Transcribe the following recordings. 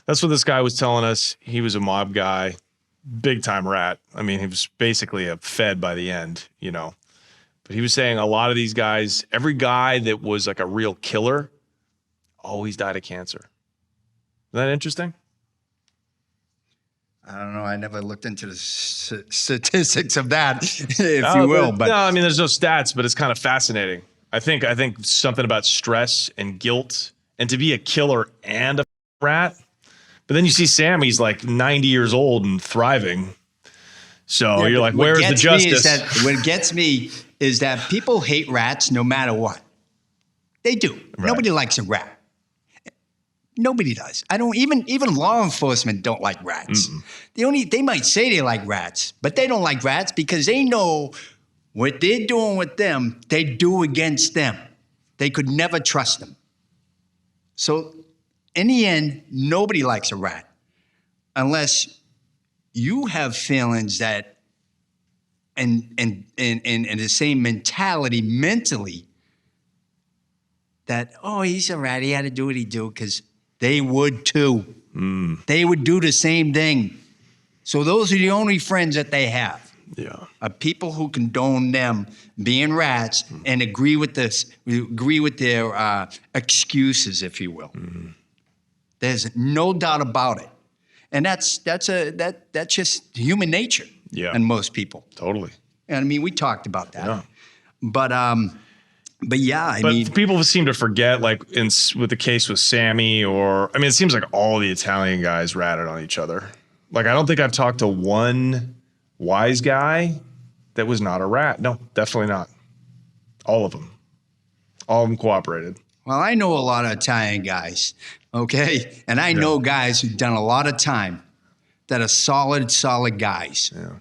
That's what this guy was telling us. He was a mob guy, big time rat. I mean, he was basically a fed by the end, you know. But he was saying a lot of these guys, every guy that was like a real killer, always died of cancer. Isn't that interesting? I don't know. I never looked into the statistics of that, if you will. But no, I mean, there's no stats, but it's kind of fascinating. I think something about stress and guilt, and to be a killer and a rat. But then you see Sammy's like 90 years old and thriving. So you're like, where's the justice? What gets me is that people hate rats no matter what. They do. Right. Nobody likes a rat. Nobody does. I don't even law enforcement don't like rats. They might say they like rats, but they don't like rats because they know what they're doing with them, they do against them. They could never trust them. So in the end, nobody likes a rat unless you have feelings that and the same mentality mentally that, oh, he's a rat, he had to do what he do, because they would too. They would do the same thing. So those are the only friends that they have. Yeah. Are people who condone them being rats and agree with their excuses, if you will. There's no doubt about it. And that's just human nature. Yeah. And most people. Totally. And I mean, we talked about that. Yeah. But yeah, I mean, people seem to forget, like with the case with Sammy, it seems like all the Italian guys ratted on each other. Like, I don't think I've talked to one wise guy that was not a rat. No, definitely not. All of them cooperated. Well, I know a lot of Italian guys, okay? And I know guys who've done a lot of time that are solid guys. Yeah.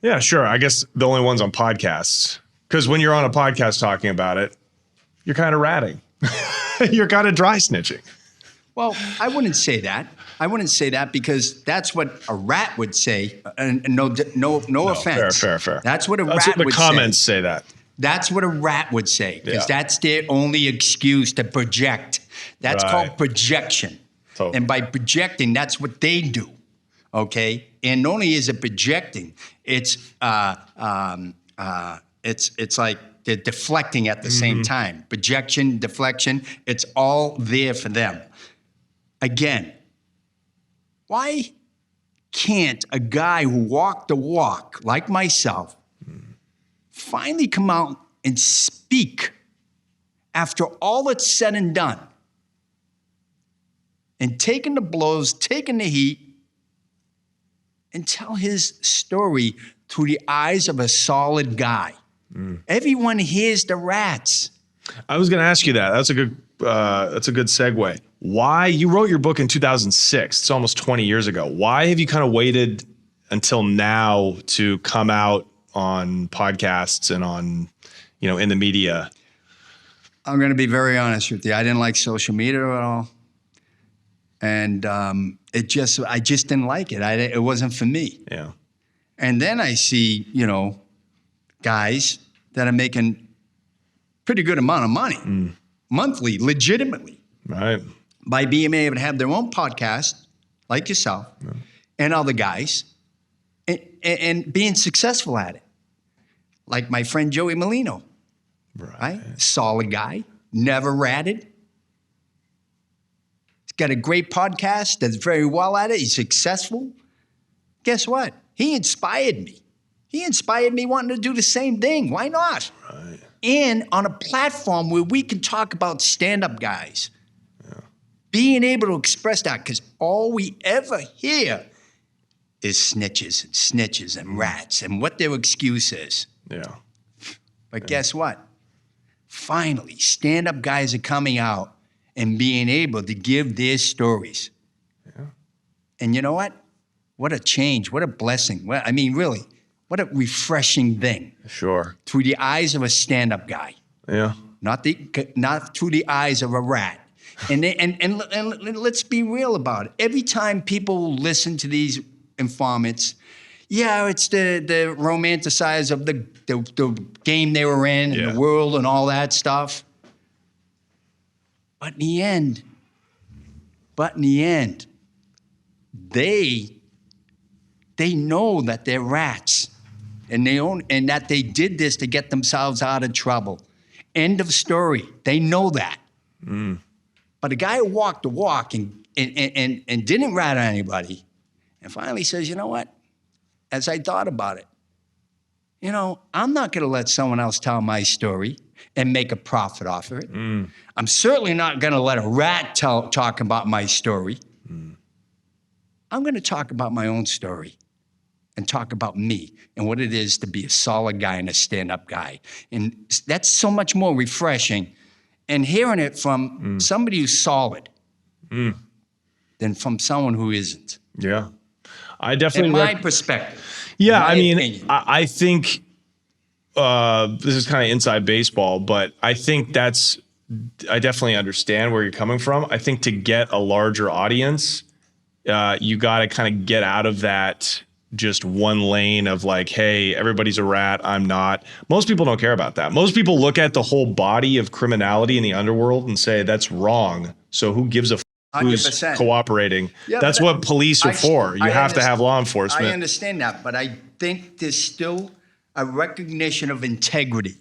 Yeah, sure. I guess the only ones on podcasts. Because when you're on a podcast talking about it, you're kind of ratting. You're kind of dry snitching. Well, I wouldn't say that. I wouldn't say that because that's what a rat would say. And no offense. Fair. That's what a rat would say. The comments say that. That's what a rat would say because that's their only excuse to project. That's called projection. Totally. And by projecting, that's what they do. Okay? And not only is it projecting, it's like they're deflecting at the same time. Projection, deflection, it's all there for them. Again, why can't a guy who walked the walk like myself finally come out and speak after all that's said and done and taking the blows, taking the heat, and tell his story through the eyes of a solid guy? Everyone hears the rats. I was going to ask you that. That's a good segue. Why you wrote your book in 2006? It's almost 20 years ago. Why have you kind of waited until now to come out on podcasts and on, in the media? I'm going to be very honest with you. I didn't like social media at all, and I just didn't like it. It wasn't for me. Yeah. And then I see, guys that are making pretty good amount of money monthly, legitimately, right, by being able to have their own podcast, like yourself, and other guys, and being successful at it, like my friend Joey Molino, right? Solid guy, never ratted. He's got a great podcast, does very well at it. He's successful. Guess what? He inspired me. He inspired me wanting to do the same thing. Why not? Right. And on a platform where we can talk about stand-up guys. Yeah. Being able to express that, because all we ever hear is snitches and rats and what their excuse is. Yeah. But guess what? Finally, stand-up guys are coming out and being able to give their stories. Yeah. And you know what? What a change. What a blessing. Really. What a refreshing thing. Sure. Through the eyes of a stand-up guy. Yeah. Not through the eyes of a rat. And let's be real about it. Every time people listen to these informants, it's the romanticize of the game they were in and the world and all that stuff. But in the end, But in the end, they know that they're rats, and that they did this to get themselves out of trouble. End of story. They know that. But a guy who walked the walk and didn't rat on anybody, and finally says, you know what? As I thought about it, I'm not going to let someone else tell my story and make a profit off of it. I'm certainly not going to let a rat talk about my story. I'm going to talk about my own story and talk about me and what it is to be a solid guy and a stand-up guy. And that's so much more refreshing. And hearing it from somebody who's solid than from someone who isn't. Yeah. I definitely... In my perspective. Yeah, my I mean, opinion. I think this is kind of inside baseball, but I think I definitely understand where you're coming from. I think to get a larger audience, you got to kind of get out of that just one lane of like, hey, everybody's a rat, I'm not. Most people don't care about that. Most people look at the whole body of criminality in the underworld and say that's wrong. So who gives a who's 100%. cooperating? Yeah, that's what police are for. You have to have law enforcement. I understand that, but I think there's still a recognition of integrity.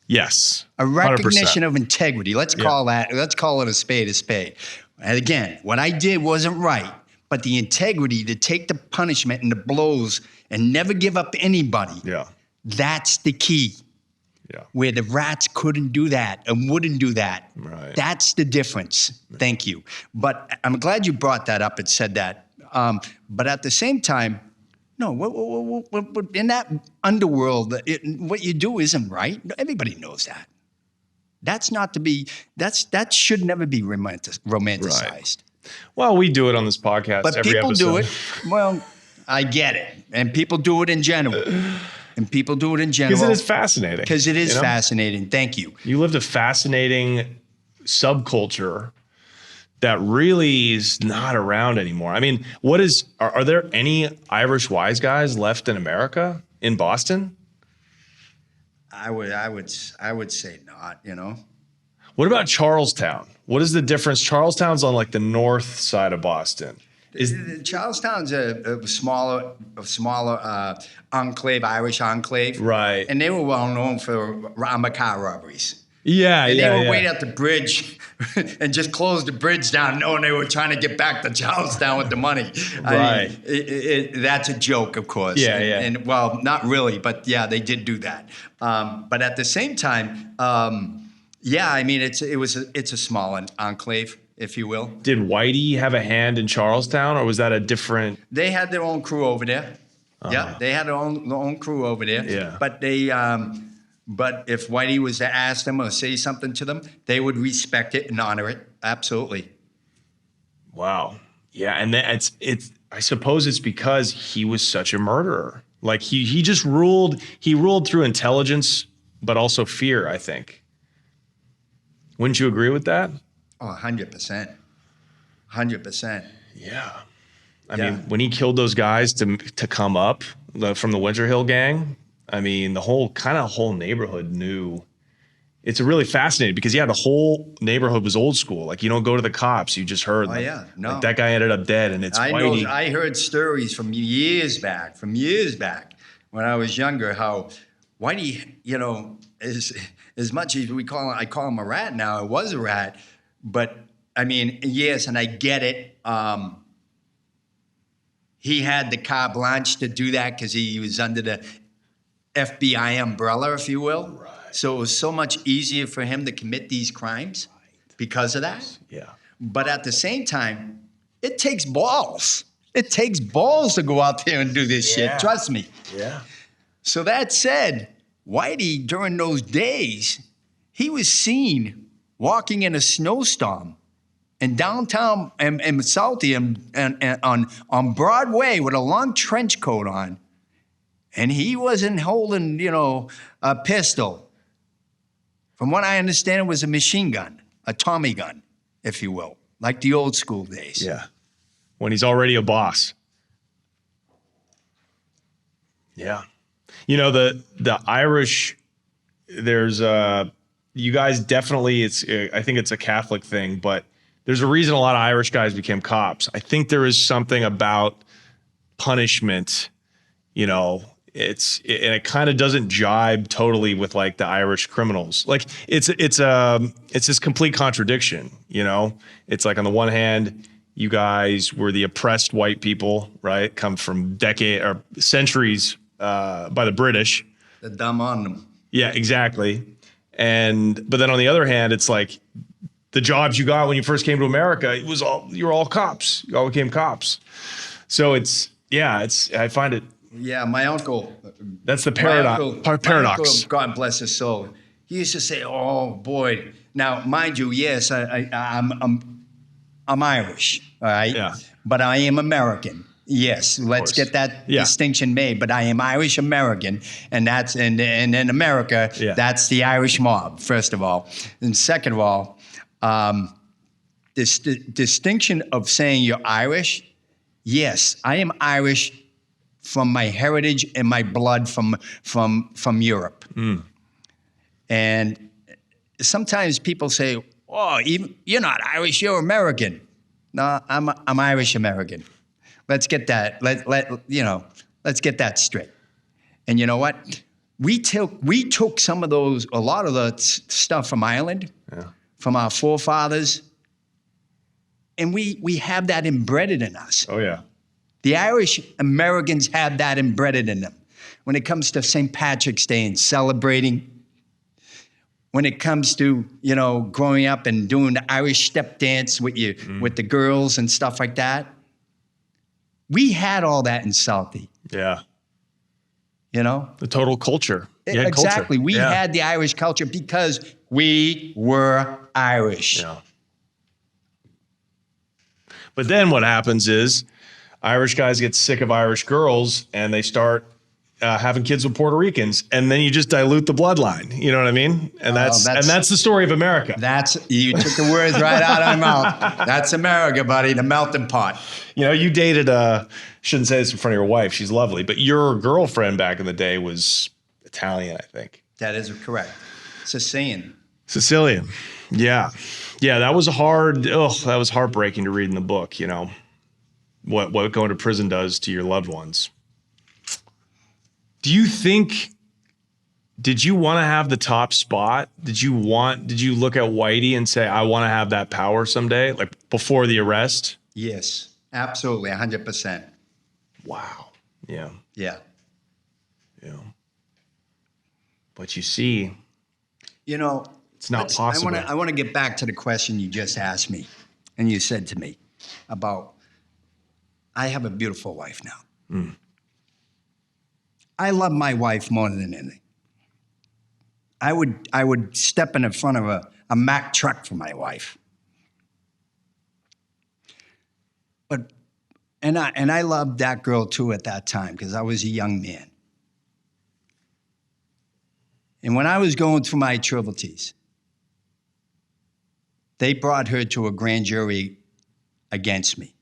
Yes. A recognition 100%. of integrity. Let's call it a spade a spade. And again, what I did wasn't right, but the integrity to take the punishment and the blows and never give up anybody. Yeah. That's the key. Yeah. Where the rats couldn't do that and wouldn't do that. Right. That's the difference. Thank you. But I'm glad you brought that up and said that. But at the same time, no, in that underworld, what you do isn't right. Everybody knows that. That should never be romanticized. Right. Well, we do it on this podcast. But every people episode. do it. Well, I get it. And people do it in general. Because it is fascinating. Because it is fascinating. Thank you. You lived a fascinating subculture that really is not around anymore. I mean, are there any Irish wise guys left in America, in Boston? I would say not, What about Charlestown? What is the difference? Charlestown's on like the north side of Boston. Charlestown's a smaller enclave, Irish enclave. Right. And they were well known for armed car robberies. Yeah, and yeah. they would wait at the bridge and just close the bridge down, knowing they were trying to get back to Charlestown with the money. Right. I mean, that's a joke, of course. Yeah, And well, not really, but yeah, they did do that. But at the same time, yeah, I mean, it's a small enclave, if you will. Did Whitey have a hand in Charlestown, or was that a different? They had their own crew over there. Yeah, they had their own crew over there. Yeah. But but if Whitey was to ask them or say something to them, they would respect it and honor it. Absolutely. Wow. Yeah, and it's. I suppose it's because he was such a murderer. Like he just ruled. He ruled through intelligence, but also fear, I think. Wouldn't you agree with that? Oh, 100%. 100%. Yeah. I mean, when he killed those guys to come up from the Winter Hill gang, I mean, the whole neighborhood knew. It's really fascinating because, the whole neighborhood was old school. Like, you don't go to the cops. You just heard. No. Like, that guy ended up dead, and it's Whitey. I heard stories from years back, when I was younger, how Whitey, is as much as I call him a rat now, it was a rat. But, I mean, yes, and I get it. He had the carte blanche to do that because he was under the FBI umbrella, if you will. Right. So it was so much easier for him to commit these crimes because of that. Yeah. But at the same time, it takes balls. It takes balls to go out there and do this shit. Trust me. Yeah. So that said, Whitey, during those days, he was seen walking in a snowstorm in downtown and Southie and on Broadway with a long trench coat on. And he wasn't holding, a pistol. From what I understand, it was a machine gun, a Tommy gun, if you will, like the old school days. Yeah. When he's already a boss. Yeah. The Irish, there's you guys definitely, I think it's a Catholic thing, but there's a reason a lot of Irish guys became cops. I think there is something about punishment, you know, and it kind of doesn't jibe totally with like the Irish criminals. Like it's this complete contradiction, you know. It's like on the one hand, you guys were the oppressed white people, right? Come from decade or centuries by the British. The dumb on them. Yeah, exactly. But then on the other hand, it's like the jobs you got when you first came to America, you were all cops. You all became cops. So I find it. Yeah, my uncle. That's the paradox. My uncle, God bless his soul. He used to say, "Oh boy." Now, mind you, yes, I'm Irish, all right. Yeah. But I am American. Yes, let's get that distinction made. But I am Irish American, and that's and in America, that's the Irish mob. First of all, and second of all, this distinction of saying you're Irish. Yes, I am Irish from my heritage and my blood from Europe. And sometimes people say, "Oh, you're not Irish, you're American." No, I'm Irish American. Let's get that. Let's get that straight. And you know what? We took a lot of the stuff from Ireland, from our forefathers, and we have that embedded in us. Oh yeah. The Irish Americans have that embedded in them. When it comes to St. Patrick's Day and celebrating, when it comes to, growing up and doing the Irish step dance with the girls and stuff like that, we had all that in Southie. Yeah. The total culture. Exactly. Culture. We had the Irish culture because we were Irish. Yeah. But then what happens is Irish guys get sick of Irish girls and they start having kids with Puerto Ricans, and then you just dilute the bloodline. You know what I mean? And that's the story of America. You took the words right out of my mouth. That's America, buddy, the melting pot. You dated shouldn't say this in front of your wife. She's lovely, but your girlfriend back in the day was Italian, I think. That is correct. Sicilian. Yeah. Yeah, that was that was heartbreaking to read in the book, what going to prison does to your loved ones. Do you think, did you want to have the top spot? Did you look at Whitey and say, I want to have that power someday, like before the arrest? Yes, absolutely, 100%. Wow. Yeah. Yeah. Yeah. But you see, it's not possible. I want to get back to the question you just asked me, and you said to me about, I have a beautiful wife now. I love my wife more than anything. I would step in front of a Mack truck for my wife. And I loved that girl too at that time because I was a young man. And when I was going through my trivialities, they brought her to a grand jury against me.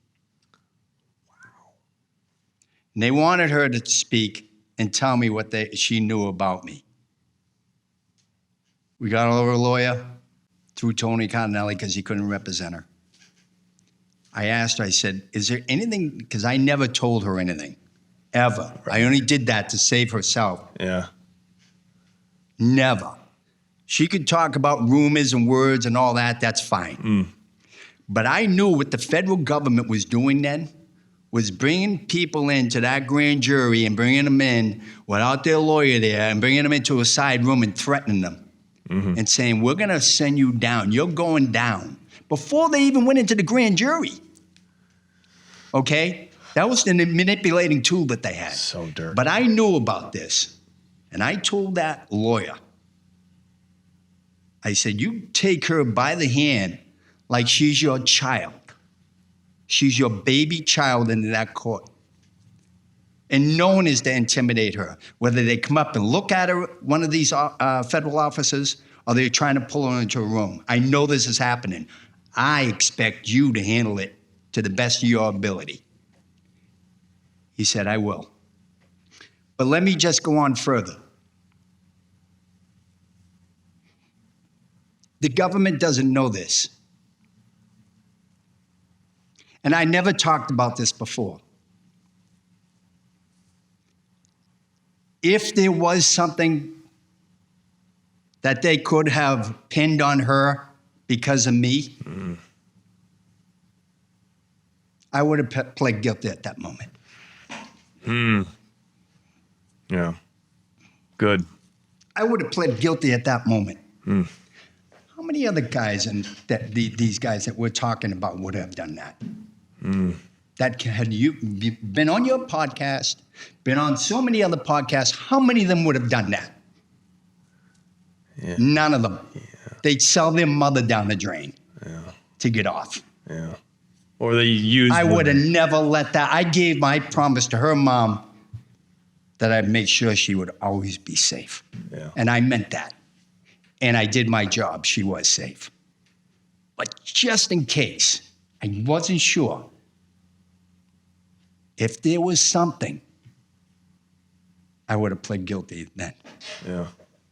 Wow. And they wanted her to speak and tell me what she knew about me. We got over a lawyer through Tony Continelli because he couldn't represent her. I asked her, I said, is there anything, because I never told her anything, ever. I only did that to save herself. Yeah. Never. She could talk about rumors and words and all that, that's fine. But I knew what the federal government was doing then was bringing people into that grand jury and bringing them in without their lawyer there and bringing them into a side room and threatening them and saying, we're going to send you down. You're going down. Before they even went into the grand jury. Okay? That was the manipulating tool that they had. So dirty. But I knew about this. And I told that lawyer, I said, you take her by the hand like she's your child. She's your baby child in that court. And no one is to intimidate her. Whether they come up and look at her, one of these federal officers, or they're trying to pull her into a room. I know this is happening. I expect you to handle it to the best of your ability. He said, I will. But let me just go on further. The government doesn't know this. and I never talked about this before. If there was something that they could have pinned on her because of me, I would have pled guilty at that moment. Yeah. Good. I would have pled guilty at that moment. How many other guys and these guys that we're talking about would have done that? That had you been on your podcast, been on so many other podcasts, how many of them would have done that? Yeah. None of them. Yeah. They'd sell their mother down the drain to get off. Yeah. Or they use. I would have never let that. I gave my promise to her mom that I'd make sure she would always be safe. Yeah. And I meant that. And I did my job. She was safe. But just in case, I wasn't sure. If there was something, I would have pled guilty then. Yeah.